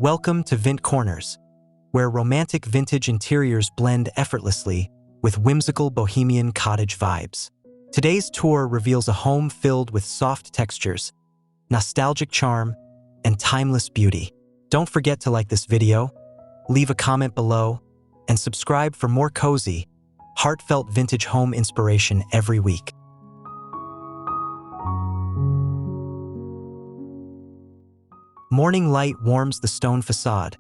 Welcome to Vint Corners, where romantic vintage interiors blend effortlessly with whimsical Bohemian Cottage vibes. Today's tour reveals a home filled with soft textures, nostalgic charm, and timeless beauty. Don't forget to like this video, leave a comment below, and subscribe for more cozy, heartfelt vintage home inspiration every week. Morning light warms the stone facade,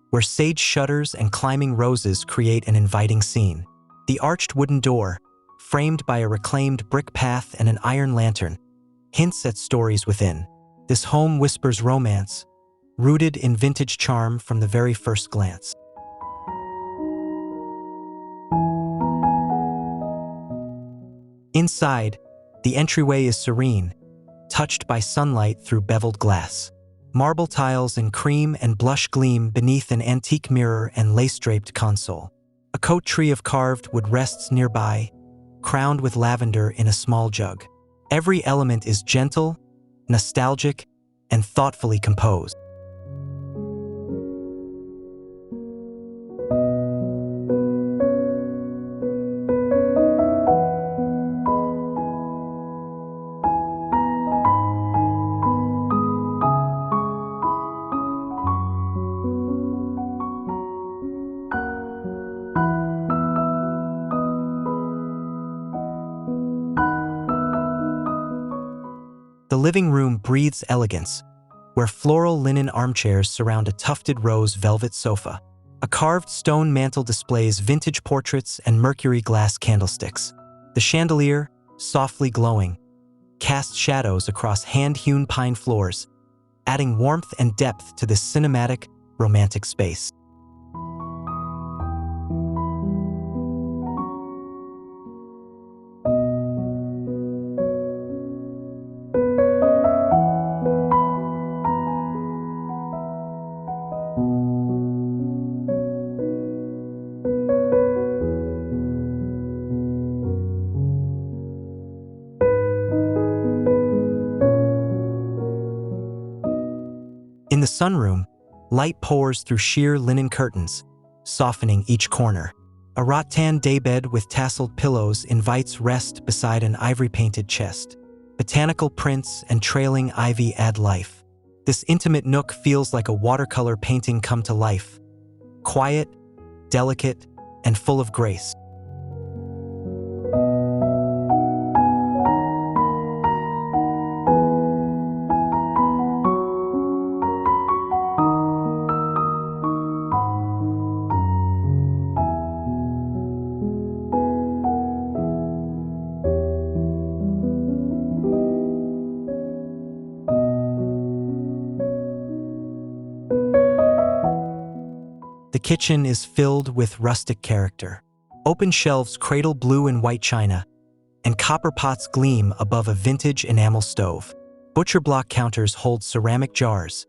where sage shutters and climbing roses create an inviting scene. The arched wooden door, framed by a reclaimed brick path and an iron lantern, hints at stories within. This home whispers romance, rooted in vintage charm from the very first glance. Inside, the entryway is serene, touched by sunlight through beveled glass. Marble tiles in cream and blush gleam beneath an antique mirror and lace-draped console. A coat tree of carved wood rests nearby, crowned with lavender in a small jug. Every element is gentle, nostalgic, and thoughtfully composed. The living room breathes elegance, where floral linen armchairs surround a tufted rose velvet sofa. A carved stone mantel displays vintage portraits and mercury glass candlesticks. The chandelier, softly glowing, casts shadows across hand-hewn pine floors, adding warmth and depth to this cinematic, romantic space. In the sunroom, light pours through sheer linen curtains, softening each corner. A rattan daybed with tasseled pillows invites rest beside an ivory-painted chest. Botanical prints and trailing ivy add life. This intimate nook feels like a watercolor painting come to life, quiet, delicate, and full of grace. The kitchen is filled with rustic character. Open shelves cradle blue and white china, and copper pots gleam above a vintage enamel stove. Butcher block counters hold ceramic jars,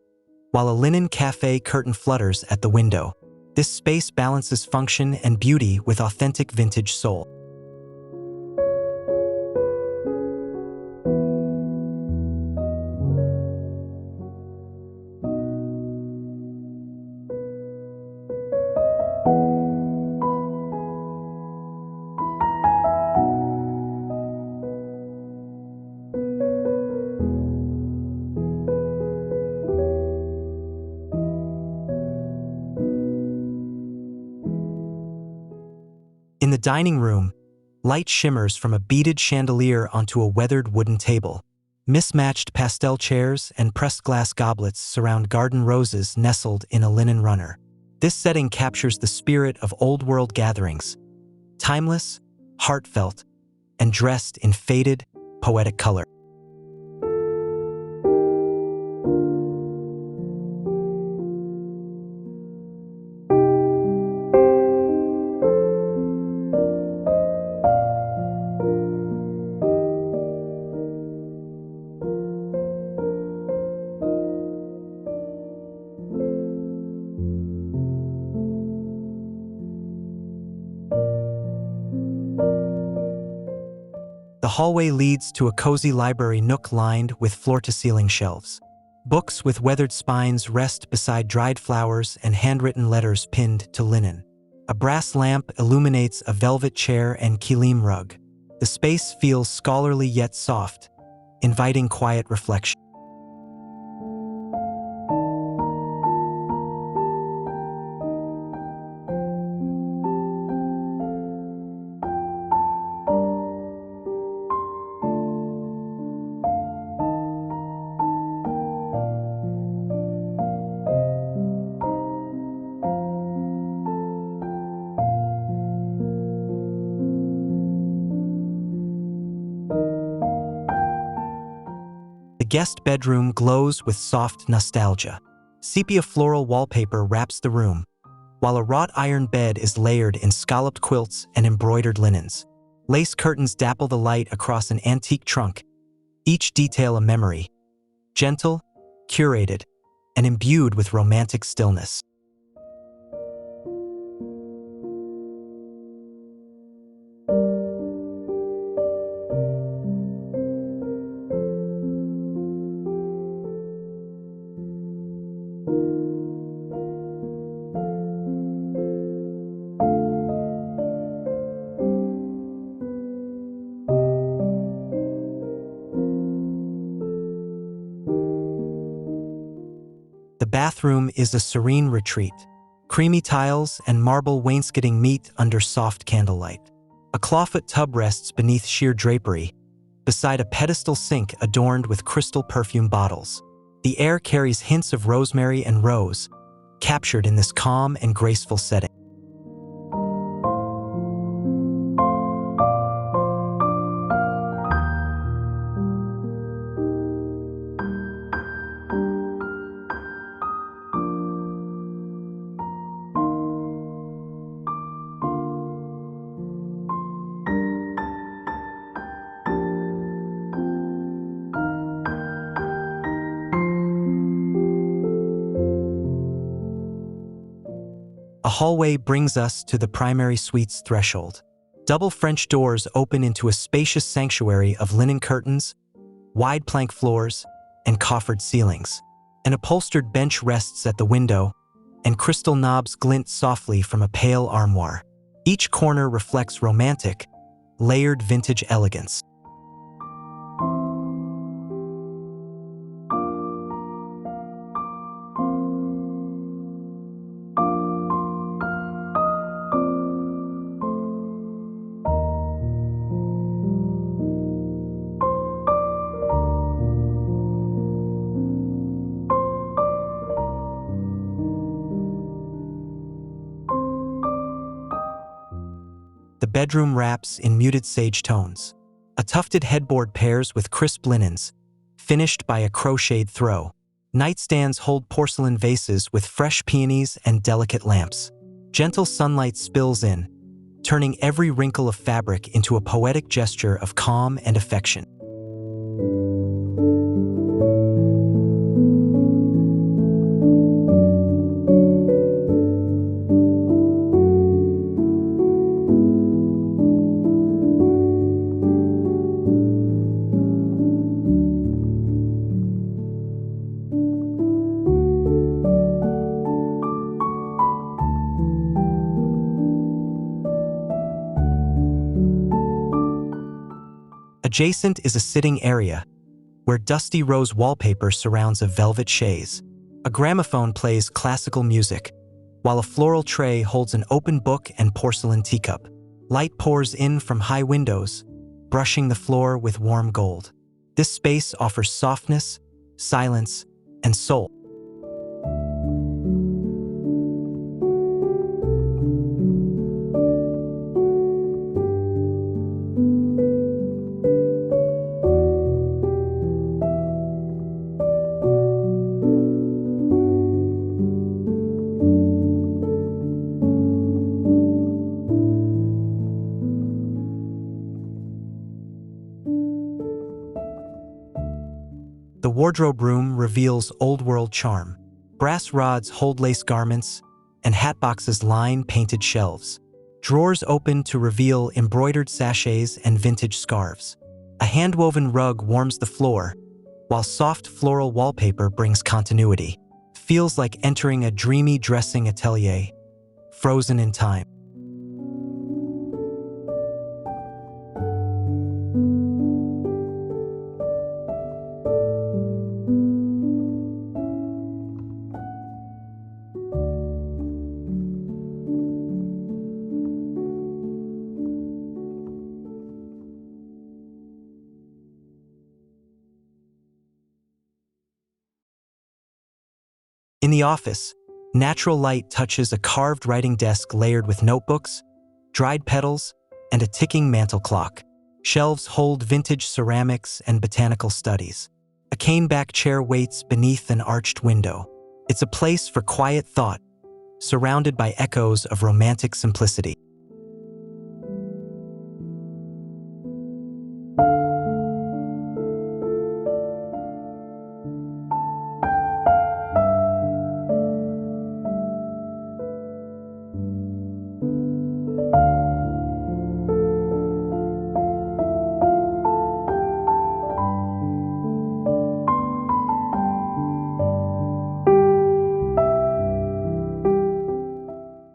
while a linen cafe curtain flutters at the window. This space balances function and beauty with authentic vintage soul. In the dining room, light shimmers from a beaded chandelier onto a weathered wooden table. Mismatched pastel chairs and pressed glass goblets surround garden roses nestled in a linen runner. This setting captures the spirit of old-world gatherings, timeless, heartfelt, and dressed in faded, poetic color. The hallway leads to a cozy library nook lined with floor-to-ceiling shelves. Books with weathered spines rest beside dried flowers and handwritten letters pinned to linen. A brass lamp illuminates a velvet chair and kilim rug. The space feels scholarly yet soft, inviting quiet reflection. The guest bedroom glows with soft nostalgia. Sepia floral wallpaper wraps the room, while a wrought iron bed is layered in scalloped quilts and embroidered linens. Lace curtains dapple the light across an antique trunk, each detail a memory, gentle, curated, and imbued with romantic stillness. The bathroom is a serene retreat. Creamy tiles and marble wainscoting meet under soft candlelight. A clawfoot tub rests beneath sheer drapery, beside a pedestal sink adorned with crystal perfume bottles. The air carries hints of rosemary and rose, captured in this calm and graceful setting. A hallway brings us to the primary suite's threshold. Double French doors open into a spacious sanctuary of linen curtains, wide plank floors, and coffered ceilings. An upholstered bench rests at the window, and crystal knobs glint softly from a pale armoire. Each corner reflects romantic, layered vintage elegance. The bedroom wraps in muted sage tones. A tufted headboard pairs with crisp linens, finished by a crocheted throw. Nightstands hold porcelain vases with fresh peonies and delicate lamps. Gentle sunlight spills in, turning every wrinkle of fabric into a poetic gesture of calm and affection. Adjacent is a sitting area, where dusty rose wallpaper surrounds a velvet chaise. A gramophone plays classical music, while a floral tray holds an open book and porcelain teacup. Light pours in from high windows, brushing the floor with warm gold. This space offers softness, silence, and soul. The wardrobe room reveals old-world charm. Brass rods hold lace garments, and hat boxes line painted shelves. Drawers open to reveal embroidered sachets and vintage scarves. A hand-woven rug warms the floor, while soft floral wallpaper brings continuity. Feels like entering a dreamy dressing atelier, frozen in time. In the office, natural light touches a carved writing desk layered with notebooks, dried petals, and a ticking mantel clock. Shelves hold vintage ceramics and botanical studies. A cane-back chair waits beneath an arched window. It's a place for quiet thought, surrounded by echoes of romantic simplicity.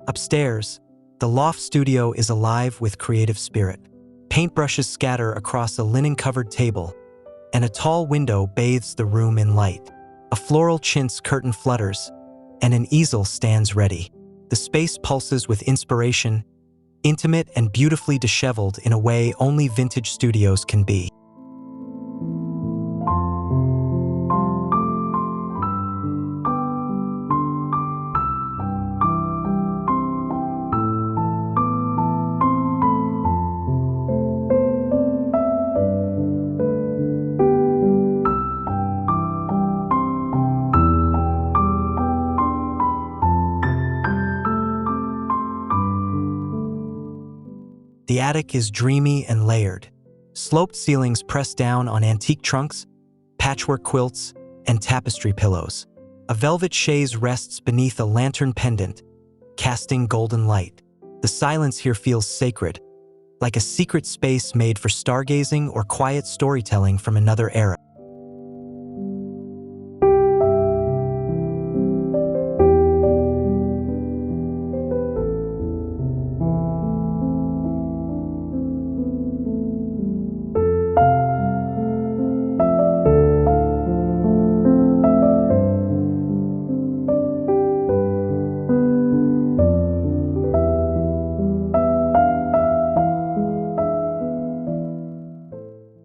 Upstairs, the loft studio is alive with creative spirit. Paintbrushes scatter across a linen-covered table, and a tall window bathes the room in light. A floral chintz curtain flutters, and an easel stands ready. The space pulses with inspiration, intimate and beautifully disheveled in a way only vintage studios can be. The attic is dreamy and layered. Sloped ceilings press down on antique trunks, patchwork quilts, and tapestry pillows. A velvet chaise rests beneath a lantern pendant, casting golden light. The silence here feels sacred, like a secret space made for stargazing or quiet storytelling from another era.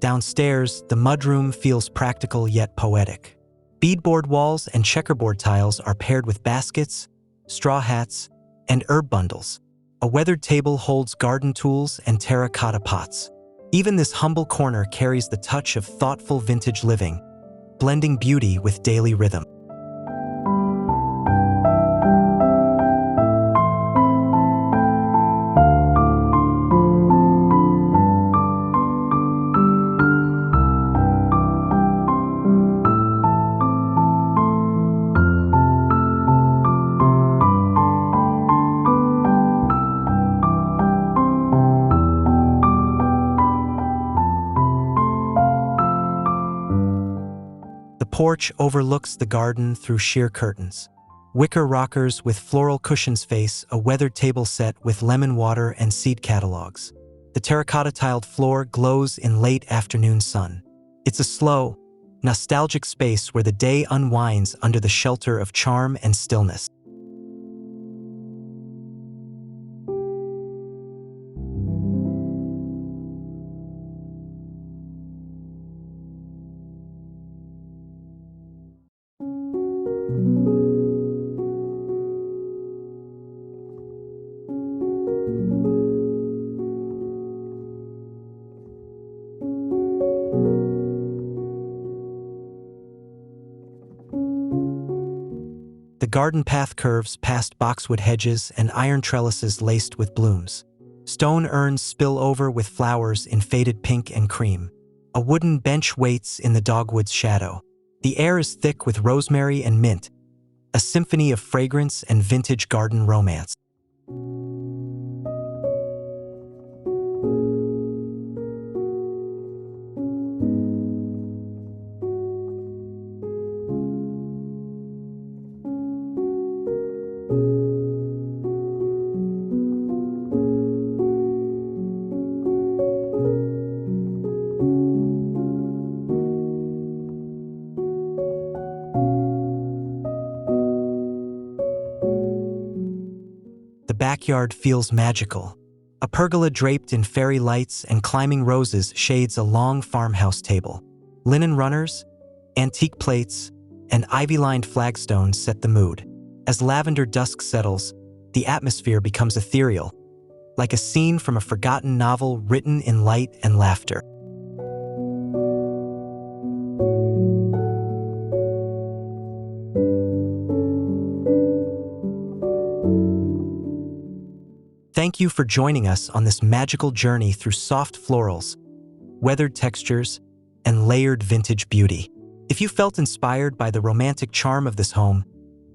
Downstairs, the mudroom feels practical yet poetic. Beadboard walls and checkerboard tiles are paired with baskets, straw hats, and herb bundles. A weathered table holds garden tools and terracotta pots. Even this humble corner carries the touch of thoughtful vintage living, blending beauty with daily rhythm. The porch overlooks the garden through sheer curtains. Wicker rockers with floral cushions face a weathered table set with lemon water and seed catalogs. The terracotta-tiled floor glows in late afternoon sun. It's a slow, nostalgic space where the day unwinds under the shelter of charm and stillness. The garden path curves past boxwood hedges and iron trellises laced with blooms. Stone urns spill over with flowers in faded pink and cream. A wooden bench waits in the dogwood's shadow. The air is thick with rosemary and mint, a symphony of fragrance and vintage garden romance. backyard feels magical. A pergola draped in fairy lights and climbing roses shades a long farmhouse table. Linen runners, antique plates, and ivy-lined flagstones set the mood. As lavender dusk settles, the atmosphere becomes ethereal, like a scene from a forgotten novel written in light and laughter. Thank you for joining us on this magical journey through soft florals, weathered textures, and layered vintage beauty. If you felt inspired by the romantic charm of this home,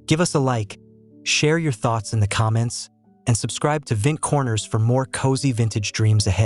give us a like, share your thoughts in the comments, and subscribe to Vint Corners for more cozy vintage dreams ahead.